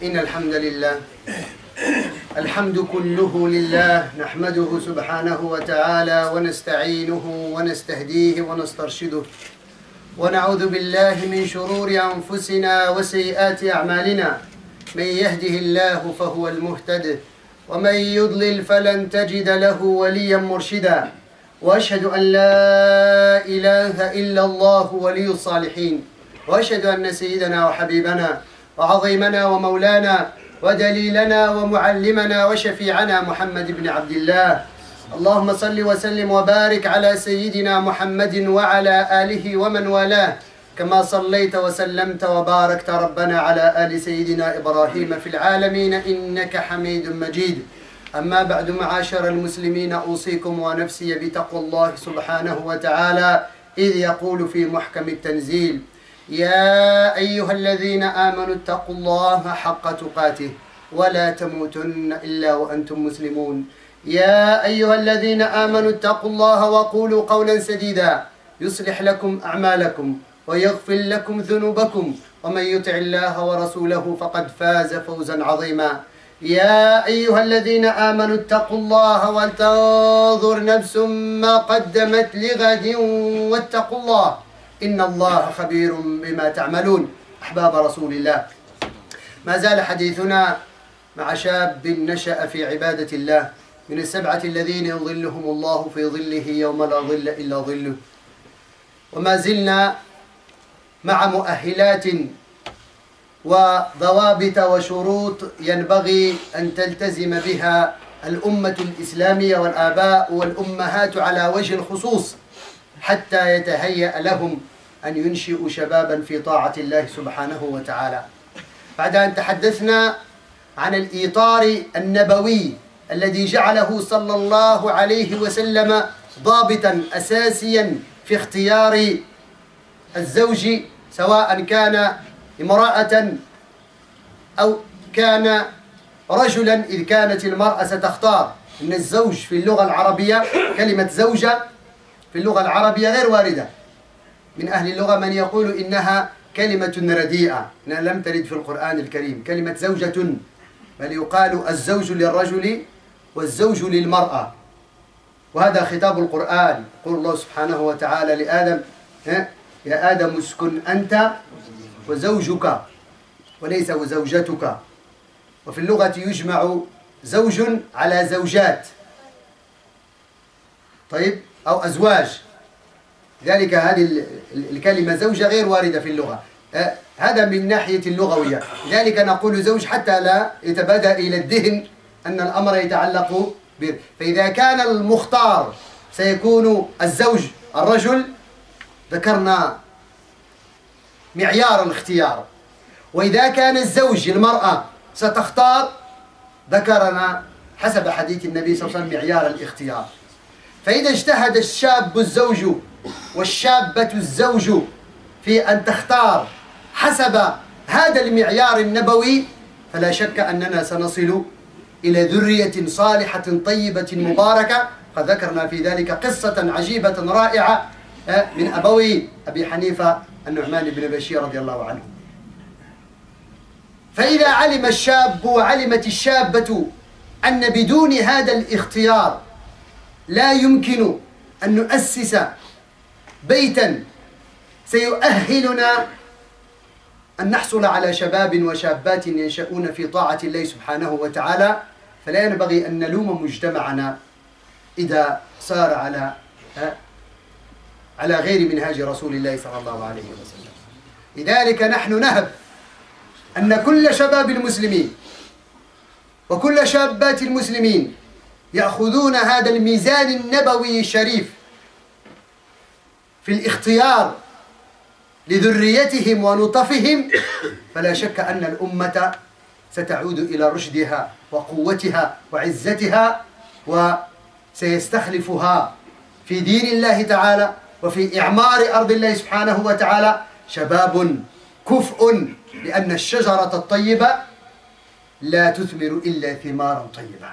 إن الحمد لله الحمد كله لله نحمده سبحانه وتعالى ونستعينه ونستهديه ونسترشده ونعوذ بالله من شرور أنفسنا وسيئات أعمالنا من يهده الله فهو المهتد ومن يضلل فلن تجد له وليا مرشدا وأشهد أن لا إله إلا الله ولي الصالحين وأشهد أن سيدنا وحبيبنا وعظيمنا ومولانا ودليلنا ومعلمنا وشفيعنا محمد بن عبد الله اللهم صل وسلم وبارك على سيدنا محمد وعلى آله ومن والاه كما صليت وسلمت وباركت ربنا على آل سيدنا إبراهيم في العالمين إنك حميد مجيد. أما بعد معاشر المسلمين أوصيكم ونفسي بتقوى الله سبحانه وتعالى إذ يقول في محكم التنزيل: يا أيها الذين آمنوا اتقوا الله حق تقاته ولا تموتن إلا وأنتم مسلمون. يا أيها الذين آمنوا اتقوا الله وقولوا قولا سديدا يصلح لكم أعمالكم ويغفر لكم ذنوبكم ومن يطع الله ورسوله فقد فاز فوزا عظيما. يا أيها الذين آمنوا اتقوا الله ولتنظر نفس ما قدمت لغد واتقوا الله إن الله خبير بما تعملون. أحباب رسول الله، ما زال حديثنا مع شاب نشأ في عبادة الله من السبعة الذين يظلهم الله في ظله يوم لا ظل إلا ظله، وما زلنا مع مؤهلات وضوابط وشروط ينبغي أن تلتزم بها الأمة الإسلامية والآباء والأمهات على وجه الخصوص حتى يتهيأ لهم أن ينشئوا شبابا في طاعة الله سبحانه وتعالى. بعد أن تحدثنا عن الإطار النبوي الذي جعله صلى الله عليه وسلم ضابطا أساسيا في اختيار الزوج، سواء كان امرأة أو كان رجلا، إذ كانت المرأة ستختار. إن الزوج في اللغة العربية، كلمة زوجة في اللغة العربية غير واردة. من أهل اللغة من يقول إنها كلمة رديئة، إنها لم ترد في القرآن الكريم كلمة زوجة، بل يقال الزوج للرجل والزوج للمرأة، وهذا خطاب القرآن. يقول الله سبحانه وتعالى لآدم: يا آدم اسكن أنت وزوجك، وليس وزوجتك. وفي اللغة يجمع زوج على زوجات، طيب، أو أزواج، لذلك هذه الكلمة زوجة غير واردة في اللغة. هذا من ناحية اللغوية، لذلك نقول زوج حتى لا يتبادر إلى الذهن أن الأمر يتعلق به. فإذا كان المختار سيكون الزوج الرجل ذكرنا معيار الاختيار، وإذا كان الزوج المرأة ستختار ذكرنا حسب حديث النبي صلى الله عليه وسلم معيار الاختيار. فإذا اجتهد الشاب الزوج والشابة الزوج في أن تختار حسب هذا المعيار النبوي، فلا شك أننا سنصل إلى ذرية صالحة طيبة مباركة. قد ذكرنا في ذلك قصة عجيبة رائعة من أبوي أبي حنيفة النعمان بن بشير رضي الله عنه. فإذا علم الشاب وعلمت الشابة أن بدون هذا الاختيار لا يمكن أن نؤسس بيتا سيؤهلنا أن نحصل على شباب وشابات ينشؤون في طاعة الله سبحانه وتعالى، فلا ينبغي أن نلوم مجتمعنا إذا صار على غير منهاج رسول الله صلى الله عليه وسلم. لذلك نحن نهب أن كل شباب المسلمين وكل شابات المسلمين يأخذون هذا الميزان النبوي الشريف في الاختيار لذريتهم ونطفهم، فلا شك أن الأمة ستعود إلى رشدها وقوتها وعزتها، وسيستخلفها في دين الله تعالى وفي إعمار أرض الله سبحانه وتعالى شباب كفء، لأن الشجرة الطيبة لا تثمر إلا ثمارا طيبة.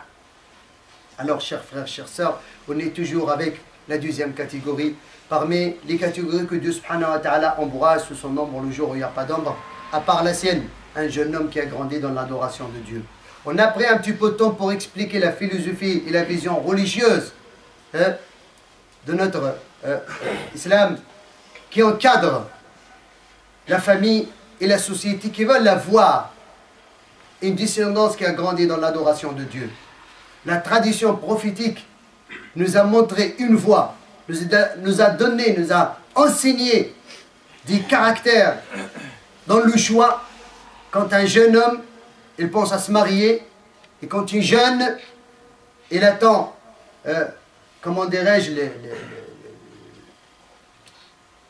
Alors, chers frères, chères sœurs, on est toujours avec la deuxième catégorie. Parmi les catégories que Dieu subhanahu wa ta'ala embrasse sous son ombre le jour où il n'y a pas d'ombre, à part la sienne, un jeune homme qui a grandi dans l'adoration de Dieu. On a pris un petit peu de temps pour expliquer la philosophie et la vision religieuse de notre islam qui encadre la famille et la société qui veulent la voir. Une descendance qui a grandi dans l'adoration de Dieu. La tradition prophétique nous a montré une voie, nous a donné, nous a enseigné des caractères dans le choix. Quand un jeune homme, il pense à se marier, et quand une jeune, il attend, comment dirais-je,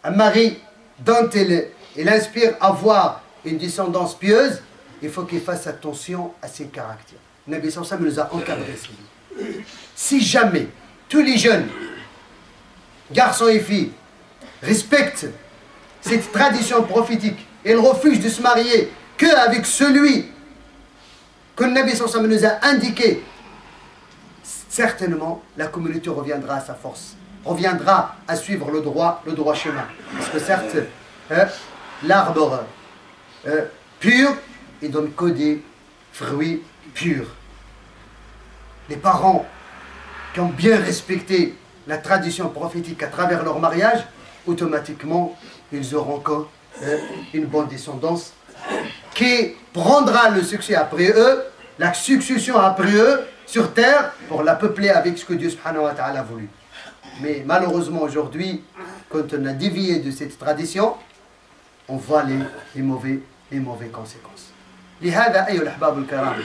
un mari dont il inspire avoir une descendance pieuse, il faut qu'il fasse attention à ses caractères. Nabi sallallahu alayhi wa sallam nous a encadrés. Si jamais tous les jeunes, garçons et filles, respectent cette tradition prophétique et ils refusent de se marier qu'avec celui que le Nabi sallallahu alayhi wa sallam nous a indiqué, certainement la communauté reviendra à sa force, reviendra à suivre le droit chemin. Parce que certes, l'arbre pur, il donne que des fruits purs. Les parents qui ont bien respecté la tradition prophétique à travers leur mariage, automatiquement, ils auront une bonne descendance qui prendra le succès après eux, la succession après eux sur terre pour la peupler avec ce que Dieu subhanahu wa ta'ala a voulu. Mais malheureusement aujourd'hui, quand on a dévié de cette tradition, on voit les mauvaises conséquences. لهذا أيها الأحباب الكرام،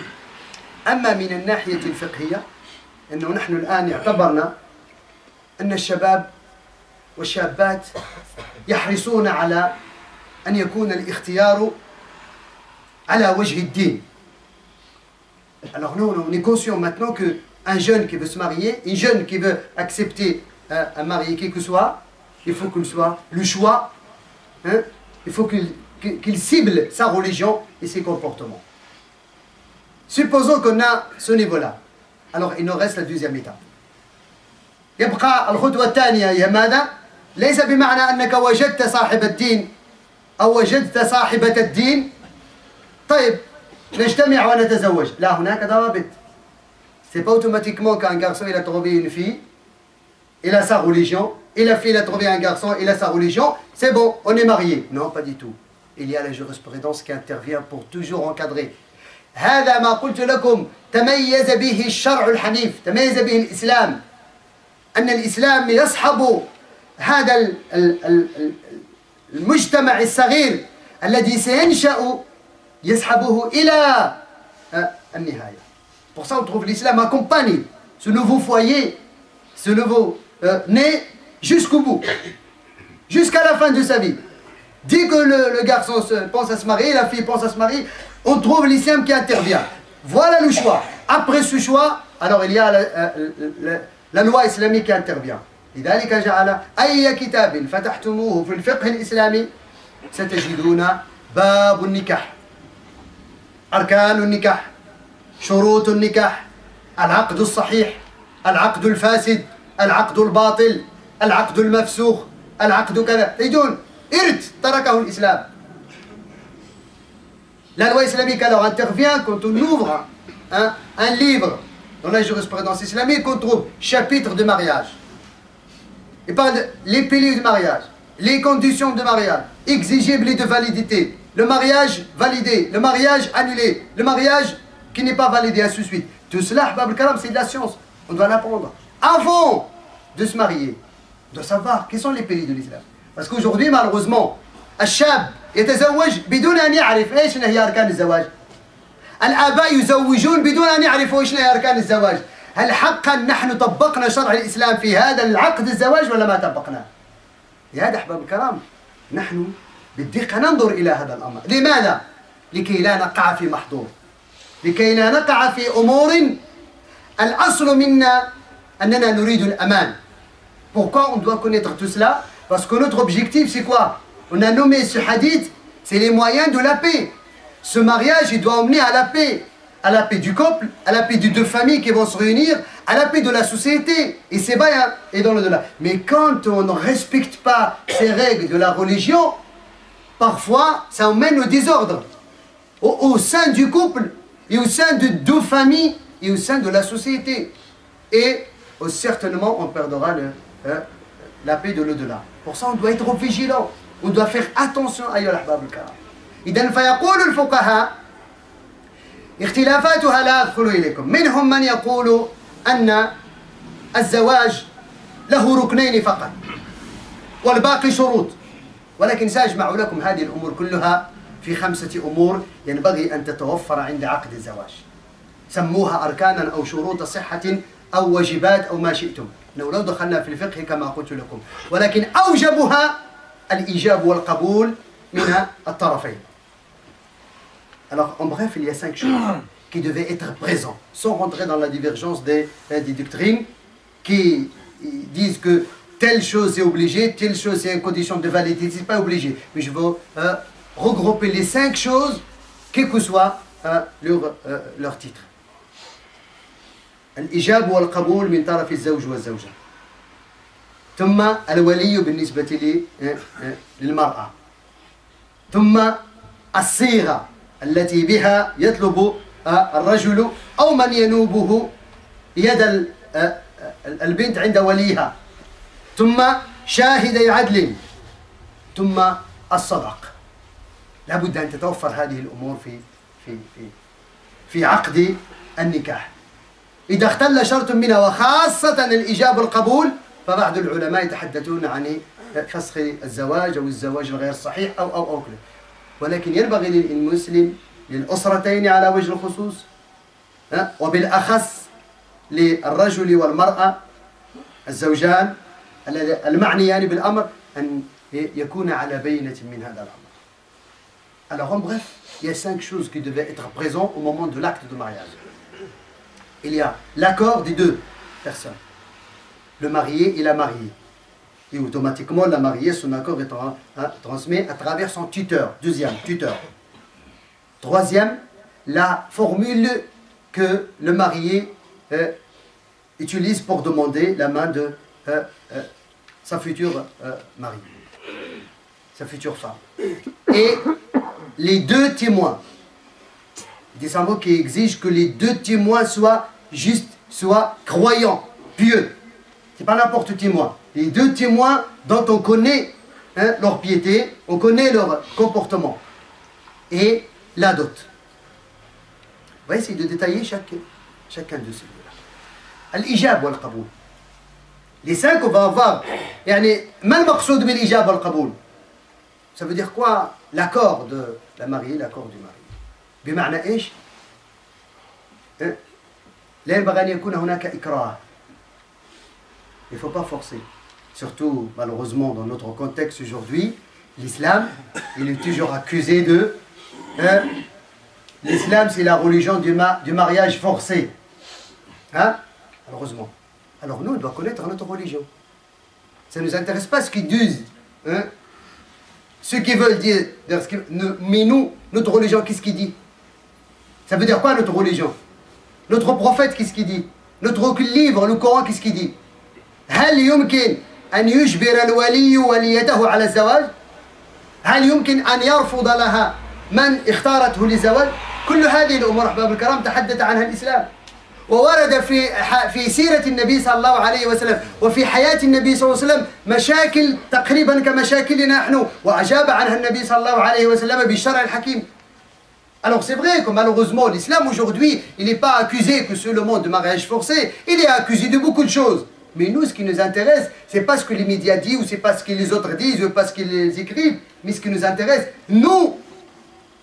أما من الناحية الفقهية أنه نحن الآن اعتبرنا أن الشباب والشابات يحرصون على أن يكون الاختيار على وجه الدين. Alors nous, on est conscient maintenant qu'un jeune qui veut se marier, une jeune qui veut accepter un mari quel que soit, il faut qu'il soit le choix, il faut qu'il cible sa religion et ses comportements. Supposons qu'on a ce niveau-là. Alors il nous reste la deuxième étape. يبقى الخطوة الثانية هي ماذا؟ ليس بمعنى أنك وجدت صاحب الدين أو وجدت صاحبة الدين طيب نجتمع ونتزوج. لا، هناك ضوابط. C'est pas automatiquement qu'un garçon il a trouvé une fille, il a sa religion, et la fille a trouvé un garçon, il a sa religion, c'est bon, on est mariés. Non, pas du tout. Il y a la jurisprudence qui intervient pour toujours encadrer. هذا ما قلت لكم تميز به الشرع الحنيف، تميز به الإسلام. أن الإسلام يصحب هذا المجتمع الصغير الذي سينشأ يصحبه إلى النهاية. Pour ça on trouve l'islam accompagne ce nouveau foyer, ce nouveau né jusqu'au bout, jusqu'à la fin de sa vie. Dès que le garçon pense à se marier, la fille pense à se marier, on trouve l'islam qui intervient. Voilà le choix. Après ce choix, alors il y a la loi islamique qui intervient. لذلك جعل أي كتاب فتحتموه في الفقه الإسلامي ستجدون باب النكاح، أركان النكاح، شروط النكاح، العقد الصحيح، العقد الفاسد، العقد الباطل، العقد المفسوخ، العقد كذا. تجدون إرث تركه الإسلام. La loi islamique alors intervient quand on ouvre un livre dans la jurisprudence islamique, on trouve chapitre de mariage. Il parle les piliers du mariage, les conditions de mariage, exigibles et de validité, le mariage validé, le mariage annulé, le mariage qui n'est pas validé, ainsi de suite. Tout cela, Ahbab al-Karam, c'est de la science. On doit l'apprendre. Avant de se marier, on doit savoir quels sont les piliers de l'islam. Parce qu'aujourd'hui, malheureusement, الشاب يتزوج بدون أن يعرف إيش هي أركان الزواج. الآباء يزوجون بدون أن يعرفوا إيش هي أركان الزواج. هل حقا نحن طبقنا شرع الإسلام في هذا العقد الزواج ولا ما طبقناه؟ لهذا أحباب الكرام نحن بالدقة ننظر إلى هذا الأمر. لماذا؟ لكي لا نقع في محظور، لكي لا نقع في أمور الأصل منا أننا نريد الأمان. Pourquoi on doit connaître tout cela? Parce que notre objectif c'est quoi? On a nommé ce hadith, c'est les moyens de la paix. Ce mariage, il doit emmener à la paix du couple, à la paix de deux familles qui vont se réunir, à la paix de la société. Et c'est bien, et dans le delà. Mais quand on ne respecte pas ces règles de la religion, parfois, ça mène au désordre au sein du couple, et au sein de deux familles, et au sein de la société. Et certainement, on perdra la paix de l'au-delà. Pour ça, on doit être vigilant. On doit faire attention à الأحباب الكرام. إذن فيقول الفقهاء اختلافاتها لا أدخل إليكم. منهم من يقول أن الزواج له ركنين فقط والباقي شروط. ولكن سأجمع لكم هذه الأمور كلها في 5 أمور ينبغي أن تتوفر عند عقد الزواج. سموها أركانا أو شروط صحة أو واجبات أو ما شئتم. إنه لو دخلنا في الفقه كما قلت لكم، ولكن أوجبها الإيجاب والقبول من الطرفين. Alors, en bref, il y a 5 choses qui devaient être présentes, sans rentrer dans la divergence des doctrines qui disent que telle chose est obligée, telle chose c'est une condition de validité, c'est pas obligé. Mais je veux regrouper les 5 choses, quel que soit leur titre. الإجاب والقبول من طرف الزوج والزوجة. ثم الولي بالنسبة للمرأة. ثم الصيغة التي بها يطلب الرجل أو من ينوبه يد البنت عند وليها. ثم شاهدي عدل. ثم الصدق. لابد أن تتوفر هذه الأمور في عقد النكاح. إذا اختل شرط منها وخاصة الإجابة والقبول فبعض العلماء يتحدثون عن فسخ الزواج أو الزواج الغير صحيح أو كذا. ولكن ينبغي للمسلم للأسرتين على وجه الخصوص وبالأخص للرجل والمرأة الزوجان المعنيان بالأمر أن يكون على بينة من هذا الأمر. Alors en bref, il y a 5 choses qui devaient être présentes au moment de l'acte de mariage. Il y a l'accord des 2 personnes, le marié et la mariée. Et automatiquement, la mariée, son accord est transmis à travers son tuteur. 2e, tuteur. 3e, la formule que le marié utilise pour demander la main de sa future mariée, sa future femme. Et les 2 témoins. Des symbole qui exige que les 2 témoins soient justes, soient croyants, pieux. C'est pas n'importe témoin. Les 2 témoins dont on connaît leur piété, on connaît leur comportement. Et la dot. On va essayer de détailler chacun de celui-là. Al-ijab wal-qaboul. Les 5 on va avoir. Yani, mal maqsoud bil ijab wal-qaboul. Ça veut dire quoi? L'accord de la mariée, l'accord du mari. بمعنى إيش؟ لا ينبغي أن يكون هناك إكراه. Il ne faut pas forcer. Surtout, malheureusement, dans notre contexte aujourd'hui, l'islam, il est toujours accusé de... l'islam, c'est la religion du mariage forcé. Hein? Malheureusement. Alors nous, on doit connaître notre religion. Ça ne nous intéresse pas ce qu'ils disent. Hein? Ceux qui veulent dire... Mais nous, notre religion, qu'est-ce qu'il dit? Ça veut dire quoi notre religion? Notre prophète, qu'est-ce qu'il dit? Notre livre, le Coran, qu'est-ce qu'il dit? هل يمكن أن يجبر الولي وليته على الزواج؟ هل يمكن أن يرفض لها من اختارته للزواج؟ كل هذه الأمور أحباب الكرام تحدث عنها الإسلام. وورد في سيرة النبي صلى الله عليه وسلم وفي حياة النبي صلى الله عليه وسلم مشاكل تقريبا كمشاكلنا نحن، وأجاب عنها النبي صلى الله عليه وسلم بالشرع الحكيم. Alors c'est vrai que malheureusement l'islam aujourd'hui, il n'est pas accusé que seulement de mariage forcé, il est accusé de beaucoup de choses. Mais nous, ce qui nous intéresse, c'est pas ce que les médias disent, ou c'est pas ce que les autres disent, ou pas ce qu'ils écrivent, mais ce qui nous intéresse, nous,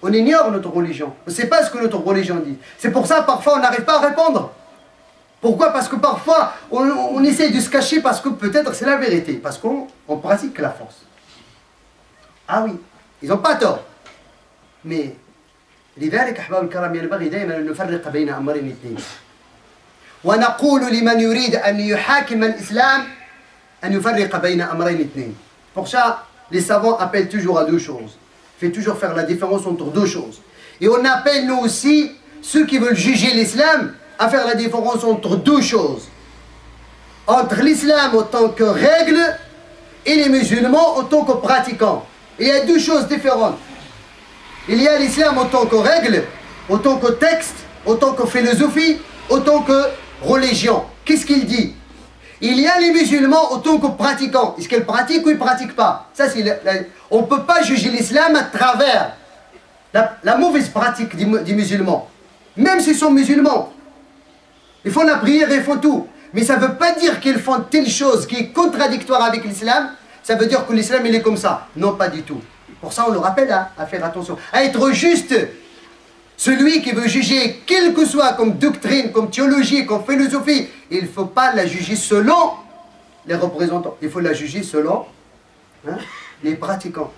on ignore notre religion. On ne sait pas ce que notre religion dit. C'est pour ça, parfois, on n'arrive pas à répondre. Pourquoi? Parce que parfois, on essaie de se cacher parce que peut-être c'est la vérité, parce qu'on pratique la force. Ah oui, ils n'ont pas tort. Mais لذلك أحباب الكرام ينبغي دائما أن نفرق بين أمرين اثنين. ونقول لمن يريد أن يحاكم الإسلام أن يفرق بين أمرين اثنين. Pour ça, les savants appellent toujours à 2 choses. Il faut toujours faire la différence entre 2 choses. Et on appelle nous aussi, ceux qui veulent juger l'islam, à faire la différence entre 2 choses. Entre l'islam en tant que règle et les musulmans en tant que pratiquants. Il y a deux choses différentes. Il y a l'islam autant que règle, autant que texte, autant que philosophie, autant que religion. Qu'est-ce qu'il dit? Il y a les musulmans autant que pratiquants. Est-ce qu'ils pratiquent ou ils ne pratiquent pas? Ça, on ne peut pas juger l'islam à travers la mauvaise pratique des musulmans. Même s'ils sont musulmans. Ils font la prière et ils font tout. Mais ça ne veut pas dire qu'ils font telle chose qui est contradictoire avec l'islam. Ça veut dire que l'islam, il est comme ça. Non, pas du tout. Pour ça, on le rappelle à faire attention. À être juste. Celui qui veut juger, quel que soit comme doctrine, comme théologie, comme philosophie, il ne faut pas la juger selon les représentants. Il faut la juger selon les pratiquants.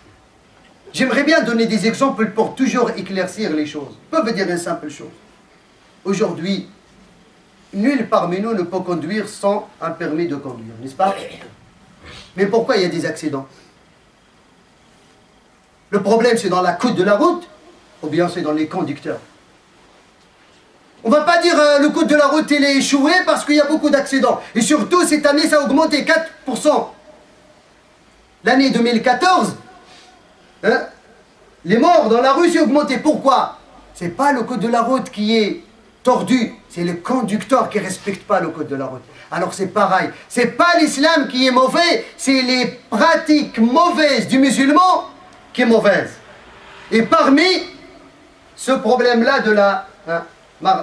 J'aimerais bien donner des exemples pour toujours éclaircir les choses. Je peux vous dire une simple chose. Aujourd'hui, nul parmi nous ne peut conduire sans un permis de conduire, n'est-ce pas? Mais pourquoi il y a des accidents? Le problème, c'est dans la côte de la route, ou bien c'est dans les conducteurs. On ne va pas dire le code de la route il est échoué parce qu'il y a beaucoup d'accidents. Et surtout, cette année, ça a augmenté 4%. L'année 2014, les morts dans la rue, c'est augmenté. Pourquoi? Ce n'est pas le code de la route qui est tordu, c'est le conducteur qui ne respecte pas le code de la route. Alors c'est pareil. Ce n'est pas l'islam qui est mauvais, c'est les pratiques mauvaises du musulman qui est mauvaise. Et parmi ce problème-là de la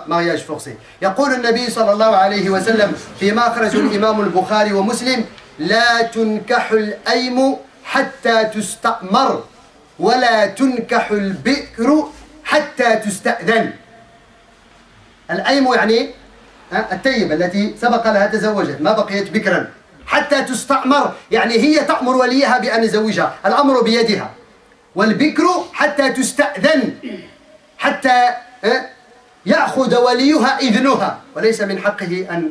mariage forcé. يقول النبي صلى الله عليه وسلم فيما أخرج الإمام البخاري ومسلم لا تنكح الأيم حتى تستأمر ولا تنكح البكر حتى تستأذن. الأيم يعني الطيبة التي سبق لها تزوجت ما بقيت بكرا حتى تستأمر يعني هي تأمر وليها بأن يزوجها الأمر بيدها والبكر حتى تستأذن حتى يأخذ وليها إذنها وليس من حقه أن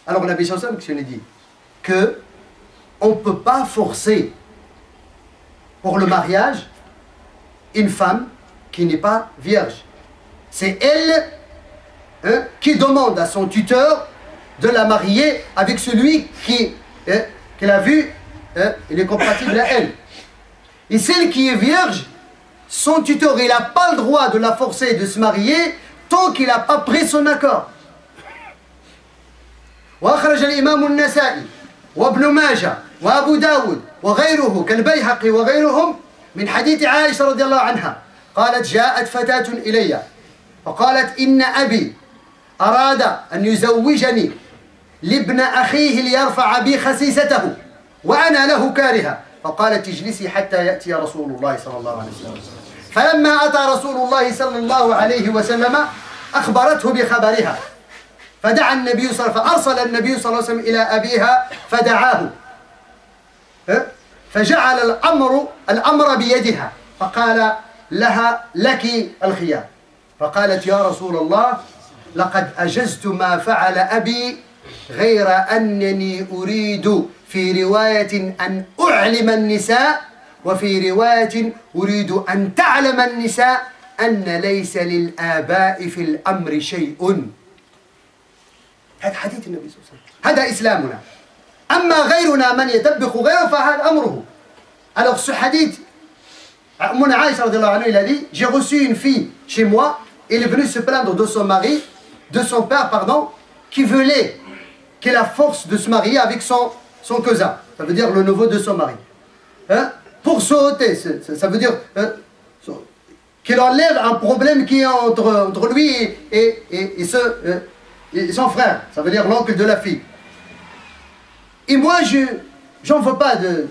Alors le Nabi sallallahu alayhi wa sallam dit que on ne peut pas forcer pour le mariage une femme qui n'est pas vierge. C'est elle qui demande à son tuteur de la marier avec celui qu'elle a vu, il est compatible à elle. Et celle qui est vierge, son tuteur, il n'a pas le droit de la forcer de se marier tant qu'il n'a pas pris son accord. وأخرج الإمام النسائي وابن ماجه وأبو داود وغيره كالبيهقي وغيرهم من حديث عائشة رضي الله عنها قالت جاءت فتاة إلي فقالت إن أبي أراد أن يزوجني لابن أخيه ليرفع بي خسيسته وأنا له كارهة فقالت اجلسي حتى يأتي رسول الله صلى الله عليه وسلم فلما أتى رسول الله صلى الله عليه وسلم أخبرته بخبرها فدعا النبي صلى الله عليه وسلم فأرسل النبي صلى الله عليه وسلم إلى أبيها فدعاه فجعل الأمر بيدها فقال لها لك الخيار فقالت يا رسول الله لقد أجزت ما فعل أبي غير أنني أريد في رواية أن أعلم النساء وفي رواية أريد أن تعلم النساء أن ليس للآباء في الأمر شيء. هذا حديث النبي صلى الله عليه وسلم. هذا إسلامنا. أما غيرنا من يدبق غيره فهذا أمره. Alors ce hadith, mon Aïcha radhiyallahu anhu, il a dit, j'ai reçu une fille chez moi, elle est venue se plaindre de son mari, de son père, pardon, qui voulait qu'elle a la force de se marier avec son cousin, ça veut dire le neveu de son mari. Pour sauter, ça veut dire qu'il enlève un problème qui est entre lui et son frère, ça veut dire l'oncle de la fille. Et moi, j'en veux pas de...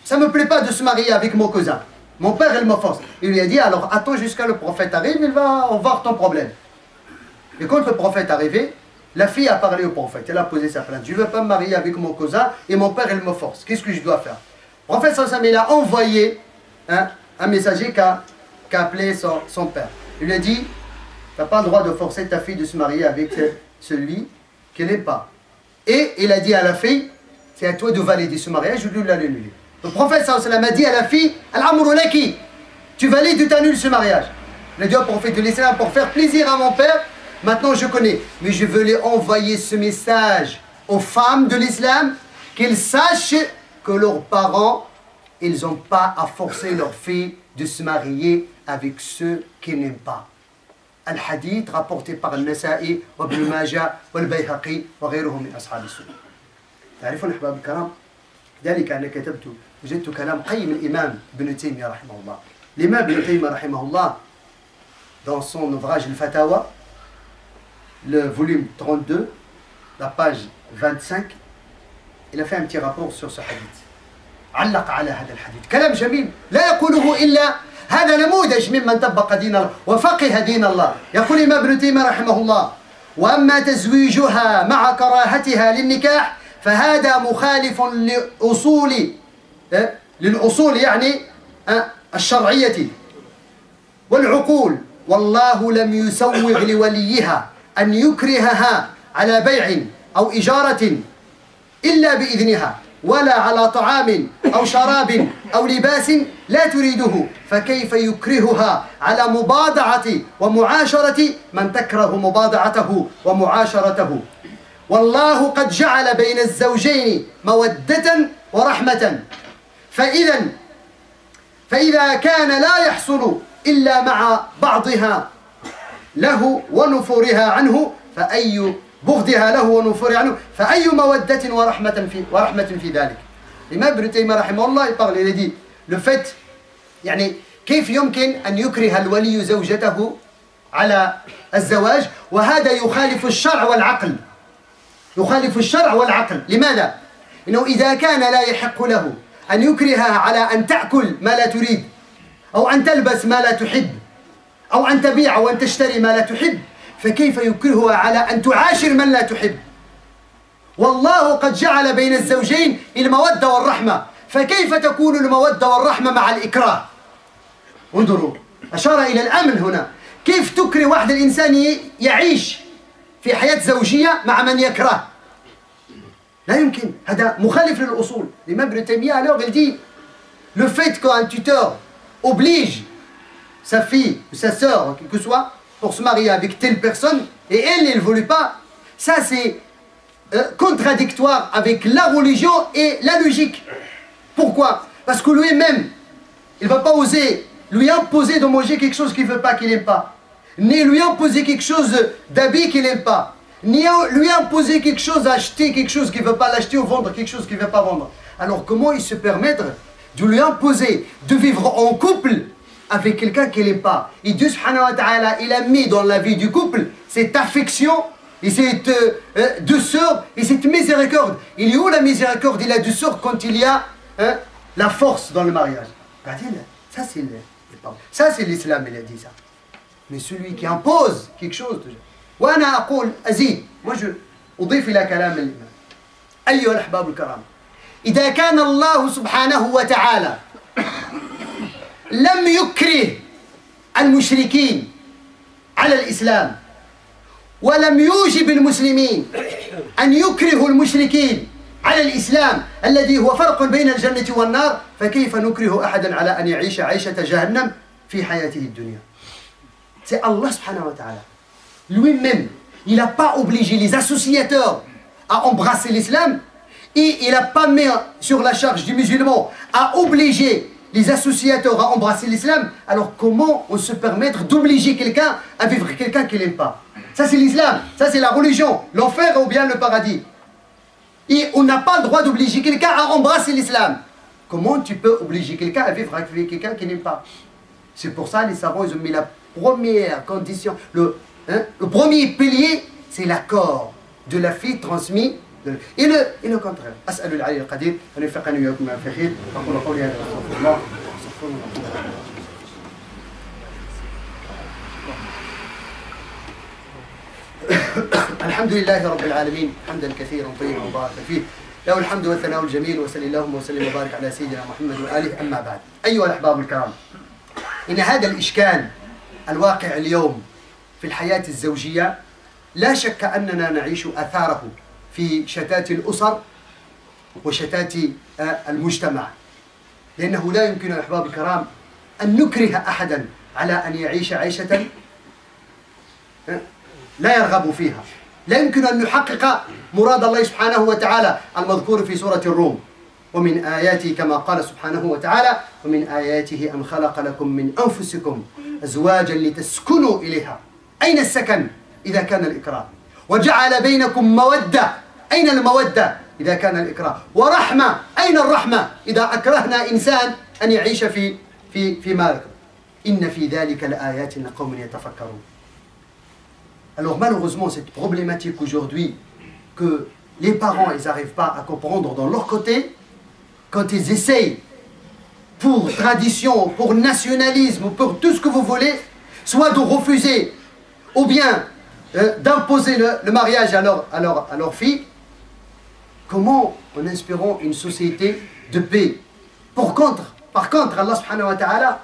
Ça ne me plaît pas de se marier avec mon cousin. Mon père, il me force. Il lui a dit, alors attends jusqu'à le prophète arrive, il va voir ton problème. Et quand le prophète est arrivé, la fille a parlé au prophète, elle a posé sa plainte. Je ne veux pas me marier avec mon cousin et mon père, il me force. Qu'est-ce que je dois faire? Le prophète sallallahu alayhi wa sallam, il a envoyé un messager qui a appelé son père. Il lui a dit, tu n'as pas le droit de forcer ta fille de se marier avec celui qu'elle n'aime pas. Et il a dit à la fille, c'est à toi de valider ce mariage ou de l'annuler. Le prophète sallallahu alayhi wa sallam a dit à la fille, Al-amru laki, tu valides ou tu annules ce mariage. Il a dit au prophète de l'islam, pour faire plaisir à mon père, maintenant je connais, mais je veux lui envoyer ce message aux femmes de l'islam, qu'elles sachent que leurs parents, ils n'ont pas à forcer leurs filles de se marier avec ceux qu'ils n'aiment pas. الحديث rapporté par النسائي وابن ماجه والبيهقي وغيرهم من أصحاب السنة. تعرفون أحباب الكرام، ذلك أنا كتبت وجدت كلام قيم الإمام ابن تيمية رحمه الله. الإمام ابن تيمية رحمه الله dans son ouvrage الفتاوى le volume 32 la page 25 il a fait un petit rapport sur ce hadith. علق على هذا الحديث كلام جميل لا يقوله إلا هذا نموذج ممن طبق دين الله وفقه دين الله. يقول الإمام ابن تيمية رحمه الله: وأما تزويجها مع كراهتها للنكاح فهذا مخالف للأصول يعني الشرعية والعقول، والله لم يسوغ لوليها أن يكرهها على بيع أو إجارة إلا بإذنها، ولا على طعام أو شراب أو لباس لا تريده، فكيف يكرهها على مباضعة ومعاشرة من تكره مباضعته ومعاشرته؟ والله قد جعل بين الزوجين مودة ورحمة، فإذا كان لا يحصل إلا مع بعضها له ونفورها عنه فأي بغضها له ونفورها عنه فأي مودة ورحمة في ذلك. الإمام ابن تيمية رحمه الله يقول il dit le fait يعني كيف يمكن أن يكره الولي زوجته على الزواج وهذا يخالف الشرع والعقل، يخالف الشرع والعقل. لماذا؟ إنه إذا كان لا يحق له أن يكرهها على أن تأكل ما لا تريد أو أن تلبس ما لا تحب أو أن تبيع وأن تشتري ما لا تحب، فكيف يكرهها على أن تعاشر من لا تحب؟ والله قد جعل بين الزوجين المودة والرحمة، فكيف تكون المودة والرحمة مع الإكراه؟ انظروا، أشار إلى الأمن هنا. كيف تكره واحد الإنسان يعيش في حياة زوجية مع من يكره؟ لا يمكن، هذا مخالف للأصول. الإمام ابن تيمية alors il dit le fait qu'un tuteur oblige sa fille ou sa sœur, quel que soit, pour se marier avec telle personne et elle ne voulut pas, ça c'est contradictoire avec la religion et la logique. Pourquoi? Parce que lui-même, il ne va pas oser lui imposer de manger quelque chose qu'il ne veut pas, qu'il n'aime pas, ni lui imposer quelque chose d'habit qu'il n'aime pas, ni lui imposer quelque chose, acheter quelque chose qu'il ne veut pas l'acheter ou vendre quelque chose qu'il ne veut pas vendre. Alors comment il se permettre de lui imposer de vivre en couple avec quelqu'un qu'il n'aime pas? Et Dieu subhanahu wa ta'ala, il a mis dans la vie du couple cette affection et cette douceur et cette miséricorde. Il y a où la miséricorde et la douceur quand il y a la force dans le mariage? Ça c'est l'islam, il a dit ça. Mais celui qui impose quelque chose, وأنا أقول أزيد، moi je أضيف إلى كلام الإمام. أيها الأحباب الكرام، إذا كان الله سبحانه وتعالى لم يكره المشركين على الإسلام ولم يوجب المسلمين أن يكرهوا المشركين على الإسلام الذي هو فرق بين الجنة والنار، فكيف نكره أحدا على أن يعيش عيشة جهنم في حياته الدنيا؟ C'est Allah subhanahu wa ta'ala. Lui-même, il n'a pas obligé les associateurs à embrasser l'islam et il n'a pas mis sur la charge du musulman à obliger les associateurs à embrasser l'islam. Alors comment on se permettre d'obliger quelqu'un à vivre quelqu'un qu'il n'aime pas? Ça c'est l'islam, ça c'est la religion, l'enfer ou bien le paradis. Et on n'a pas le droit d'obliger quelqu'un à embrasser l'islam. Comment tu peux obliger quelqu'un à vivre avec quelqu'un qu'il n'aime pas? C'est pour ça les savants ils ont mis la première condition, le premier pilier, c'est l'accord de la fille transmis et le contraire. أسأل العلي القدير أن يوفقني وإياكم ما في خير. أقول قولي هذا وأستغفر الله. الحمد لله رب العالمين حمدا كثيرا طيبا مباركا فيه، له الحمد والثناء الجميل، وصلى اللهم وسلم وبارك على سيدنا محمد وآله. أما بعد، أيها الأحباب الكرام، إن هذا الإشكال الواقع اليوم في الحياة الزوجية لا شك أننا نعيش أثاره في شتات الأسر وشتات المجتمع، لأنه لا يمكن يا أحباب الكرام أن نكره أحدا على أن يعيش عيشة لا يرغب فيها. لا يمكن أن نحقق مراد الله سبحانه وتعالى المذكور في سورة الروم. ومن آياته كما قال سبحانه وتعالى ومن آياته أن خلق لكم من أنفسكم أزواجا لتسكنوا إليها. أين السكن إذا كان الإكراه؟ وجعل بينكم مودة. أين المودة إذا كان الإكراه؟ ورحمة. أين الرحمة إذا أكرهنا إنسان أن يعيش في مالك؟ إن في ذلك لآيات لقوم يتفكرون. Alors malheureusement cette problématique aujourd'hui que les parents ils n'arrivent pas à comprendre dans leur côté, quand ils essayent pour tradition, pour nationalisme, pour tout ce que vous voulez, soit de refuser ou bien d'imposer le mariage à leur fille, comment en inspirant une société de paix? Par contre, Allah subhanahu wa ta'ala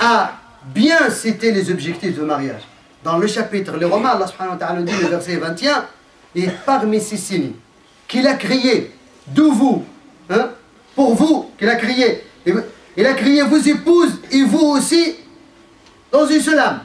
a bien cité les objectifs de mariage. Dans le chapitre, les Romains, Allah subhanahu wa ta'ala dit, le verset 21, et parmi ces signes qu'il a crié, de vous, pour vous, qu'il a crié, il a crié vos épouses et vous aussi, dans une seule âme,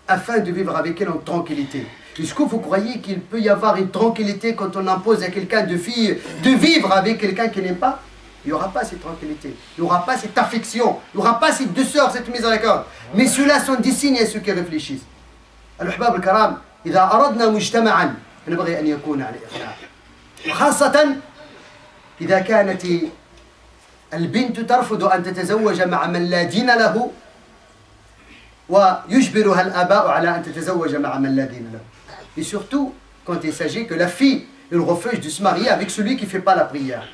afin de vivre avec elle en tranquillité. Est-ce que vous croyez qu'il peut y avoir une tranquillité quand on impose à quelqu'un de vivre avec quelqu'un qui n'aime pas? Il n'y aura pas cette tranquillité, il n'y aura pas cette affection, il n'y aura pas cette douceur, cette miséricorde. Mais ceux-là sont des signes à ceux qui réfléchissent. الأحباب الكرام إذا أردنا مجتمعا فنبغي أن يكون على إقناع، وخاصة إذا كانت البنت ترفض أن تتزوج مع من لا دين له ويجبرها الآباء على أن تتزوج مع من لا دين له. Et surtout quand il s'agit que la fille elle refuse de se marier avec celui qui ne fait pas la prière,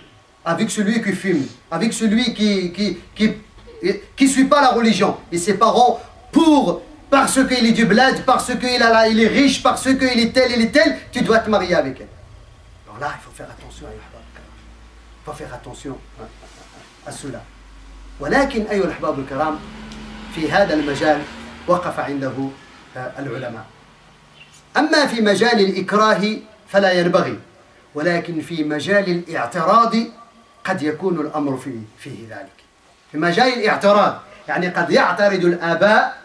avec celui qui fume, avec celui qui suit pas la religion. Et ses parents parce qu'il est du bled, parce qu'il est riche, parce qu'il est tel, tu dois te marier avec elle. Alors là, il faut faire attention à il faut faire attention à cela. ولكن أيها الأحباب الكرام في هذا المجال وقف عنده العلماء. أما في مجال الإكراه فلا ينبغي، ولكن في مجال الاعتراض قد يكون الأمر فيه ذلك. في مجال الاعتراض يعني قد يعترض الآباء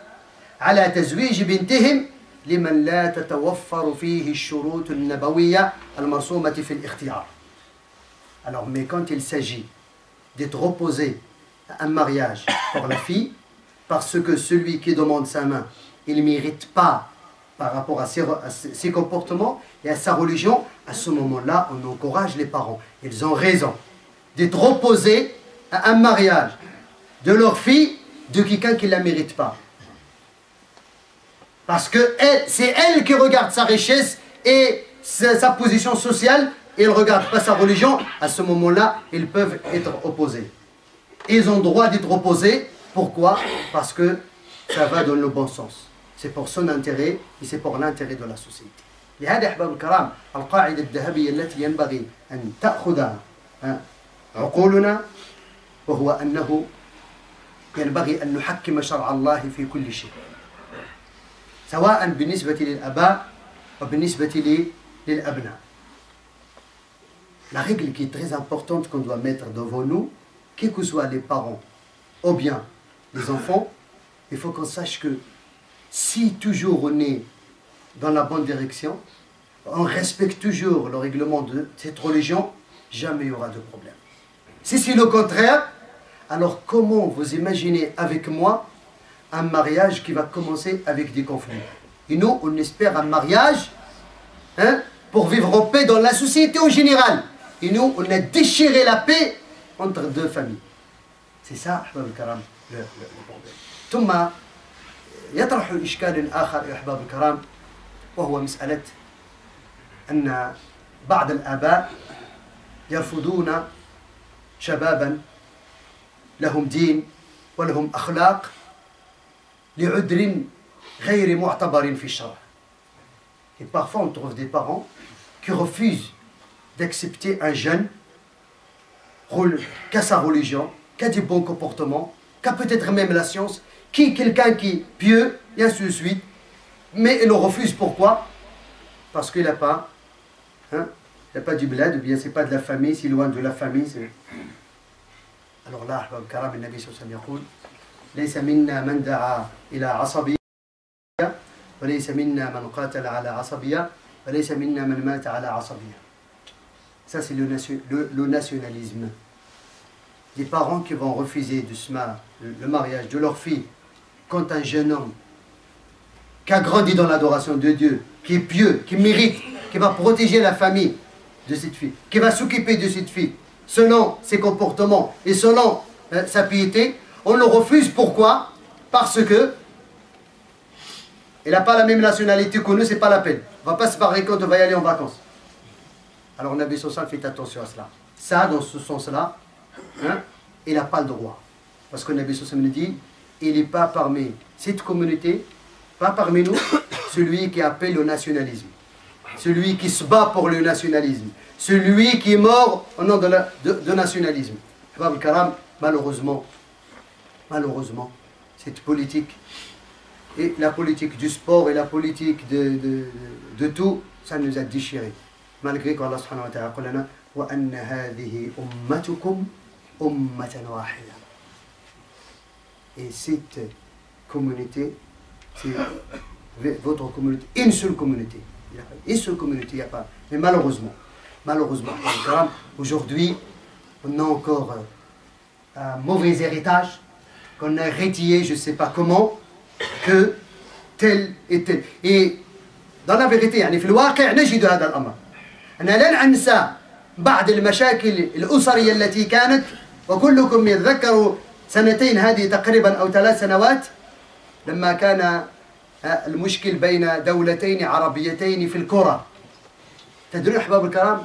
على تزويج بنتهم لمن لا تتوفر فيه الشروط النبوية المرسومة في الاختيار. Alors, mais quand il s'agit d'être opposé à un mariage pour la fille, parce que celui qui demande sa main, il ne mérite pas par rapport à ses comportements et à sa religion, à ce moment-là, on encourage les parents. Ils ont raison d'être opposés à un mariage de leur fille de quelqu'un qui ne la mérite pas. Parce que c'est elle qui regarde sa richesse et sa position sociale, et elle ne regarde pas sa religion. À ce moment-là, ils peuvent être opposés. Ils ont le droit d'être opposés. Pourquoi? Parce que ça va dans le bon sens. C'est pour son intérêt et c'est pour l'intérêt de la société. لهذا أحباب الكرام القاعدة الذهبية التي ينبغي أن تأخذها عقولنا وهو أنه ينبغي أن نحكم شرع الله في كل شيء. سواء بالنسبة للآباء وبالنسبة للأبناء. La règle qui est très importante qu'on doit mettre devant nous, quels que soient les parents ou bien les enfants, il faut qu'on sache que si toujours on est dans la bonne direction, on respecte toujours le règlement de cette religion, jamais il y aura de problème. Si c'est le contraire, alors comment vous imaginez avec moi un mariage qui va commencer avec des conflits? Et nous, on espère un mariage pour vivre en paix dans la société en général. Et nous, on a déchiré la paix entre deux familles. C'est ça, أحباب الكرام, le problème. ثم يطرح إشكال آخر يا أحباب الكرام وهو مسألة أن بعض الآباء يرفضون شبابا لهم دين ولهم أخلاق لعذر غير معتبر في الشرع. Et parfois on trouve des parents qui refusent d'accepter un jeune qui a sa religion, qui a des bons comportements, qui a peut-être même la science, qui est quelqu'un qui est pieux, et ainsi de suite. Mais il le refuse, pourquoi? Parce qu'il n'a pas, il n'a pas du bled, ou bien c'est pas de la famille, c'est loin de la famille. Alors là, أحباب الكرام, النبي صلى الله عليه وسلم يقول ليس منا من دعا إلى عصبية وليس منا من قاتل على عصبية وليس منا من مات على عصبية. Ça c'est le nationalisme. des parents qui vont refuser doucement le mariage de leur fille contre un jeune homme qui a grandi dans l'adoration de Dieu, qui est pieux, qui mérite, qui va protéger la famille de cette fille, qui va s'occuper de cette fille, selon ses comportements et selon sa piété, on le refuse. Pourquoi? Parce que il n'a pas la même nationalité que nous, c'est pas la peine. On ne va pas se parler quand on va y aller en vacances. Alors Nabi Sossam fait attention à cela. Ça, dans ce sens-là, hein, il n'a pas le droit. Parce que Nabi Sossam nous dit, il n'est pas parmi cette communauté, pas parmi nous, celui qui appelle au nationalisme. Celui qui se bat pour le nationalisme. Celui qui est mort au nom de nationalisme. Ahbab al-Karam, malheureusement, cette politique, et la politique du sport et la politique de tout, ça nous a déchirés. Malgré qu'Allah subhanahu wa ta'ala dit wa anna hadhihi ummatukum ummatan wahida. Et cette communauté, c'est votre communauté, une seule communauté. Il n'y a pas une seule communauté, il n'y a pas. Mais malheureusement, aujourd'hui, on a encore un mauvais héritage qu'on a hérité, je ne sais pas comment, que tel et tel. Et dans la vérité, يعني في الواقع نجد هذا الأمر. أنا لن أنسى بعض المشاكل الأسرية التي كانت، وكلكم يتذكر سنتين هذه تقريبا أو 3 سنوات لما كان المشكل بين دولتين عربيتين في الكرة. تدرون أحباب الكرام،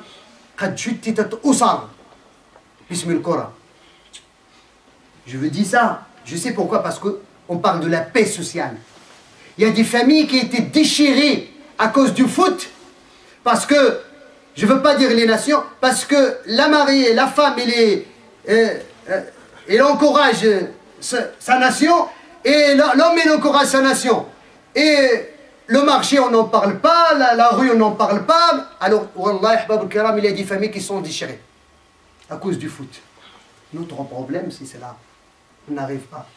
قد شتتت أسر باسم الكرة. Je vous dis ça, je sais pourquoi, parce qu'on parle de la paix sociale. Il y a des familles qui étaient déchirées à cause du foot, parce que, je ne veux pas dire les nations, parce que la mariée, la femme, elle encourage sa nation, et l'homme, il encourage sa nation. Et le marché, on n'en parle pas, la rue, on n'en parle pas. Alors, Wallah, Ahbab al-Kiram, il y a des familles qui sont déchirées à cause du foot. Notre problème, c'est cela. On n'arrive pas.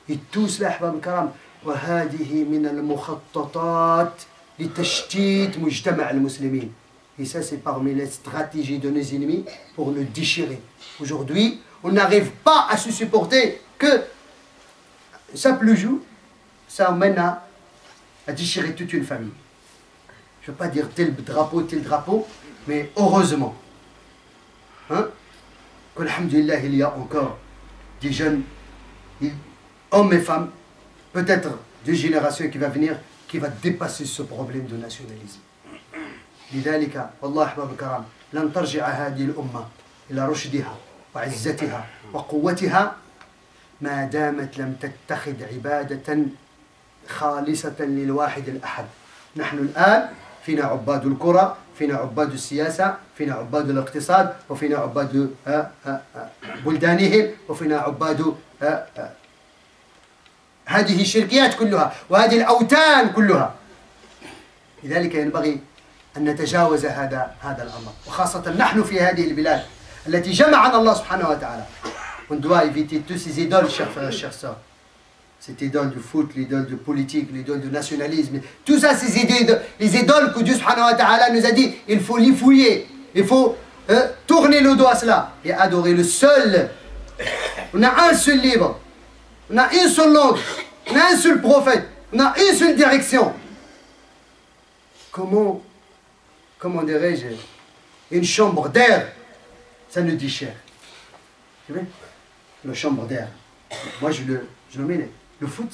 Et tout cela, Ahbab al-Kiram, وهذه من المخططات لتشتيت مجتمع المسلمين. Et ça, c'est parmi les stratégies de nos ennemis pour nous déchirer. Aujourd'hui, on n'arrive pas à se supporter que ça pleut jour, ça mène à déchirer toute une famille. Je ne veux pas dire tel drapeau, mais heureusement, hein, qu'alhamdulillah, il y a encore des jeunes, hommes et femmes, peut-être des générations qui vont venir, qui vont dépasser ce problème de nationalisme. لذلك والله أحباب الكرام لن ترجع هذه الأمة إلى رشدها وعزتها وقوتها ما دامت لم تتخذ عبادة خالصة للواحد الأحد. نحن الآن فينا عباد الكرة، فينا عباد السياسة، فينا عباد الاقتصاد، وفينا عباد بلدانهم، وفينا عباد هذه الشركيات كلها وهذه الأوثان كلها. لذلك ينبغي أن نتجاوز هذا الأمر، وخاصة نحن في هذه البلاد التي جمعنا الله سبحانه وتعالى. On doit éviter tous ces idoles, chers frères et chers sœurs. Cette idole du foot, l'idole du politique, l'idole du nationalisme. Tout ça, ces idées, les idoles que Dieu subhanahu wa ta'ala nous a dit, il faut les fouiller. Il faut tourner le dos à cela et adorer le seul. On a un seul livre. On a une seule langue. On a un seul prophète. On a une seule direction. Comment dirais-je, une chambre d'air, ça nous déchire. Tu vois? La chambre d'air. Moi, je le mets. Le foot,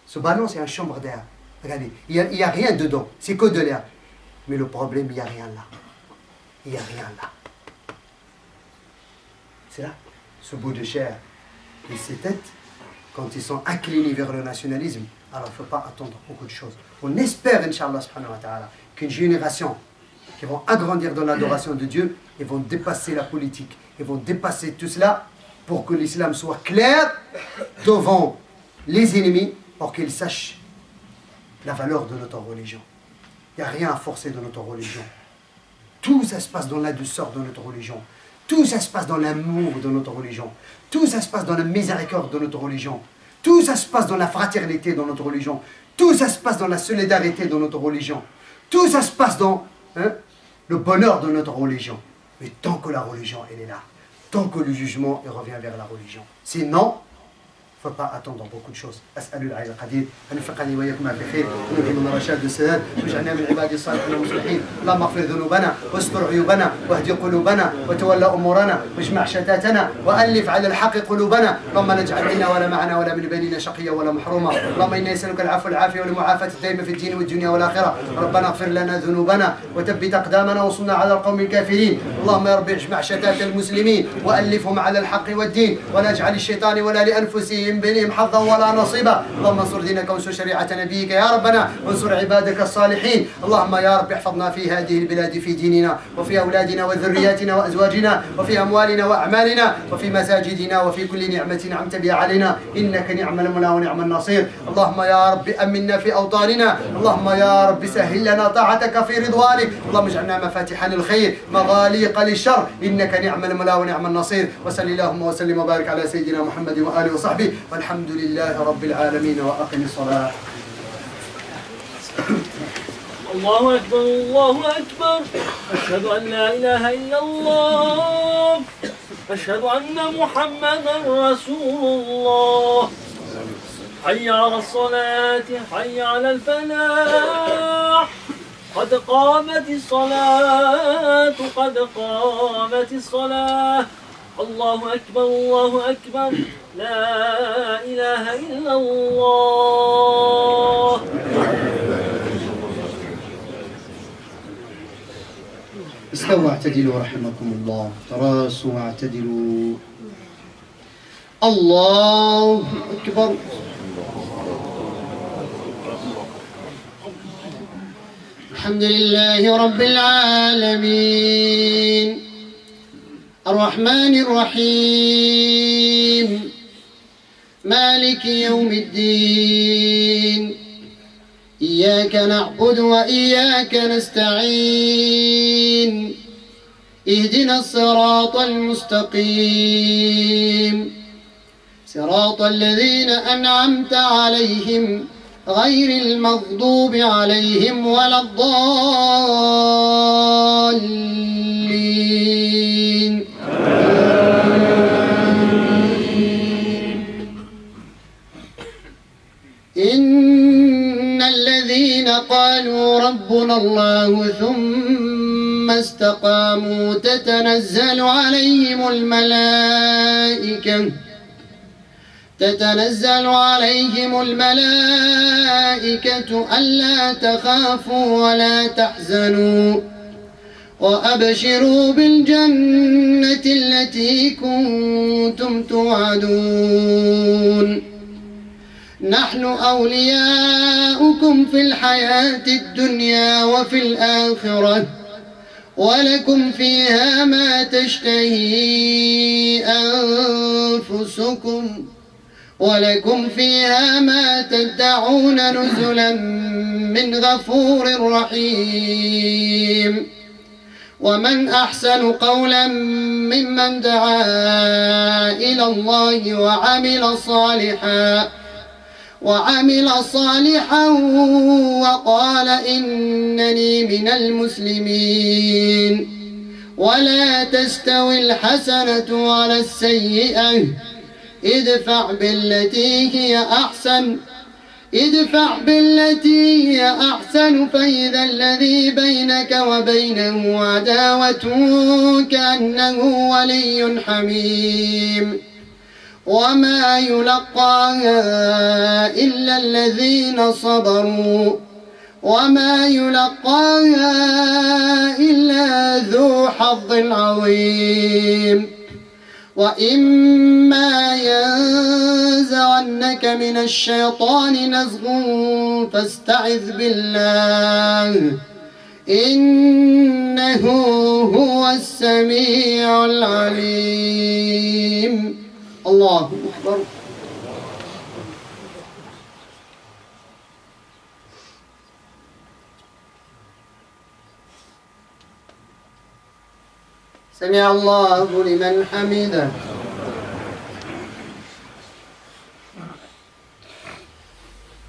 ce ballon, c'est une chambre d'air. Regardez, il n'y a rien dedans. C'est que de l'air. Mais le problème, il n'y a rien là. Il n'y a rien là. C'est là. Ce bout de chair et ces têtes, quand ils sont inclinés vers le nationalisme, alors il ne faut pas attendre beaucoup de choses. On espère, Inch'Allah, subhanahu wa ta'ala, qu'une génération qui vont agrandir dans l'adoration de Dieu, ils vont dépasser la politique, ils vont dépasser tout cela pour que l'islam soit clair devant les ennemis, pour qu'ils sachent la valeur de notre religion. Il n'y a rien à forcer dans notre religion. Tout ça se passe dans la douceur de notre religion. Tout ça se passe dans l'amour de notre religion. Tout ça se passe dans la miséricorde de notre religion. Tout ça se passe dans la fraternité de notre religion. Tout ça se passe dans la solidarité de notre religion. Tout ça se passe dans le bonheur de notre religion. Mais tant que la religion, elle est là, tant que le jugement il revient vers la religion. Sinon, il ne faut pas attendre beaucoup de choses. أسأل العلي القدير أن يوفقني وإياكم في خير ونلهمنا الرشاد والسداد واجعلنا من عباد الصالحين المصلحين. اللهم اغفر ذنوبنا واستر عيوبنا واهد قلوبنا وتولى أمورنا واجمع شتاتنا وألف على الحق قلوبنا. اللهم لا تجعل منا ولا معنا ولا من بيننا شقيا ولا محروما. اللهم إنا نسألك العفو والعافية والمعافاة الدائمة في الدين والدنيا والآخرة. ربنا اغفر لنا ذنوبنا وثبت أقدامنا وانصرنا على القوم الكافرين. اللهم يا رب اجمع شتات المسلمين وألفهم على الحق والدين ولا اجعل الشيطان ولا لأنفسهم بهم حظا ولا نصيبا. اللهم انصر دينك وانصر شريعة نبيك يا ربنا وانصر عبادك الصالحين. اللهم يا رب احفظنا في هذه البلاد في ديننا وفي أولادنا وذرياتنا وأزواجنا وفي أموالنا وأعمالنا وفي مساجدنا وفي كل نعمة نعمت بها علينا إنك نعم المولى ونعم النصير. اللهم يا رب أمنا في أوطاننا. اللهم يا رب سهل لنا طاعتك في رضوانك. اللهم اجعلنا مفاتيح للخير مغاليق للشر إنك نعم المولى ونعم النصير. وصل اللهم وسلم وبارك على سيدنا محمد وآله وصحبه والحمد لله رب العالمين وأقم الصلاة. الله أكبر الله أكبر. أشهد أن لا إله إلا الله. أشهد أن محمدا رسول الله. حي على الصلاة حي على الفلاح. قد قامت الصلاة قد قامت الصلاة. الله أكبر الله أكبر. لا إله إلا الله. استووا اعتدلوا رحمكم الله. تراصوا واعتدلوا. الله أكبر. الحمد لله رب العالمين الرحمن الرحيم مالك يوم الدين. إياك نعبد وإياك نستعين. اهدنا الصراط المستقيم صراط الذين أنعمت عليهم غير المغضوب عليهم ولا الضالين. إن الذين قالوا ربنا الله ثم استقاموا تتنزل عليهم الملائكة ألا تخافوا ولا تحزنوا وأبشروا بالجنة التي كنتم توعدون. نحن أولياؤكم في الحياة الدنيا وفي الآخرة ولكم فيها ما تشتهي أنفسكم ولكم فيها ما تدعون نزلا من غفور رحيم. ومن أحسن قولا ممن دعا إلى الله وعمل صالحا وقال إنني من المسلمين. ولا تستوي الحسنة ولا السيئة ادفع بالتي هي أحسن فإذا الذي بينك وبينه عداوة كأنه ولي حميم. وما يلقاها إلا الذين صبروا وما يلقاها إلا ذو حظ عظيم. وإما ينزغنك من الشيطان نزغ فاستعذ بالله إنه هو السميع العليم. الله أكبر. سمع الله لمن حمده.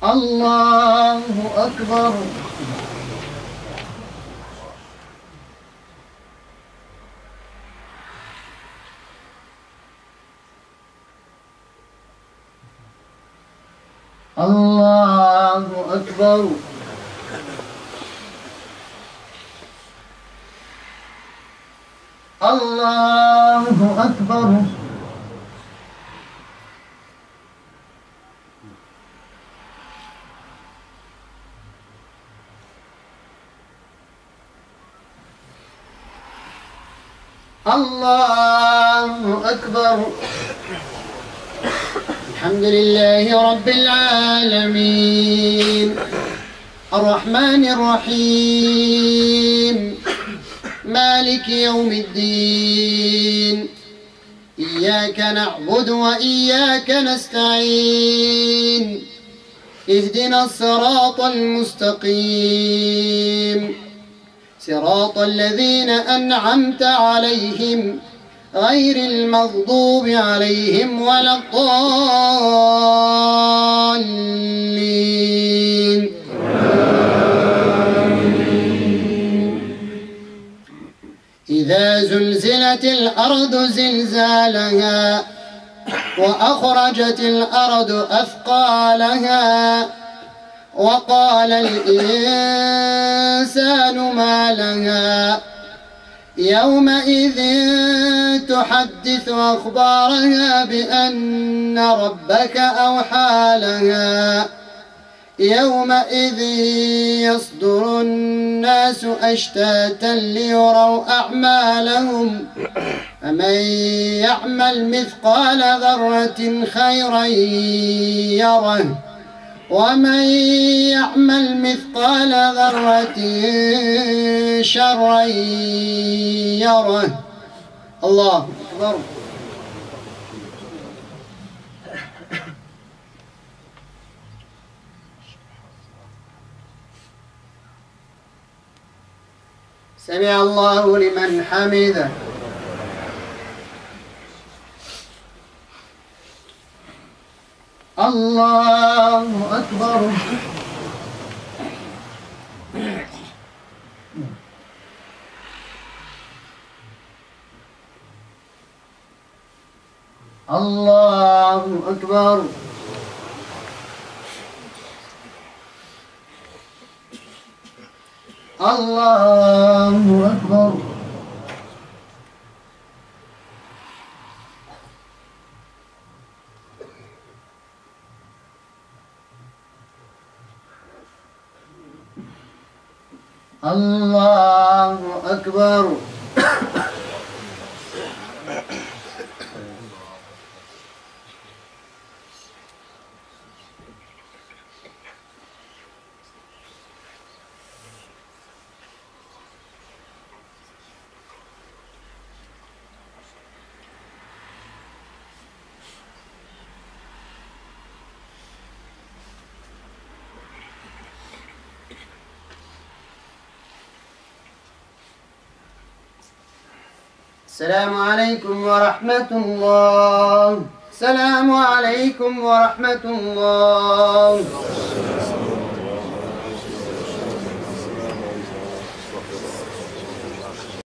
الله أكبر. الله أكبر. الله أكبر. الله أكبر. الحمد لله رب العالمين الرحمن الرحيم مالك يوم الدين إياك نعبد وإياك نستعين اهدنا الصراط المستقيم صراط الذين أنعمت عليهم غير المغضوب عليهم ولا الضالين. إذا زلزلت الأرض زلزالها وأخرجت الأرض أثقالها وقال الإنسان ما لها يومئذ تحدث أخبارها بأن ربك أوحى لها يومئذ يصدر الناس أشتاتا ليروا أعمالهم فمن يعمل مثقال ذرة خيرا يره ومن يعمل مثقال ذرة شرا يره. الله أكبر. سمع الله لمن حمده. الله أكبر. الله أكبر. الله أكبر. الله أكبر. السلام عليكم ورحمة الله. السلام عليكم ورحمة الله.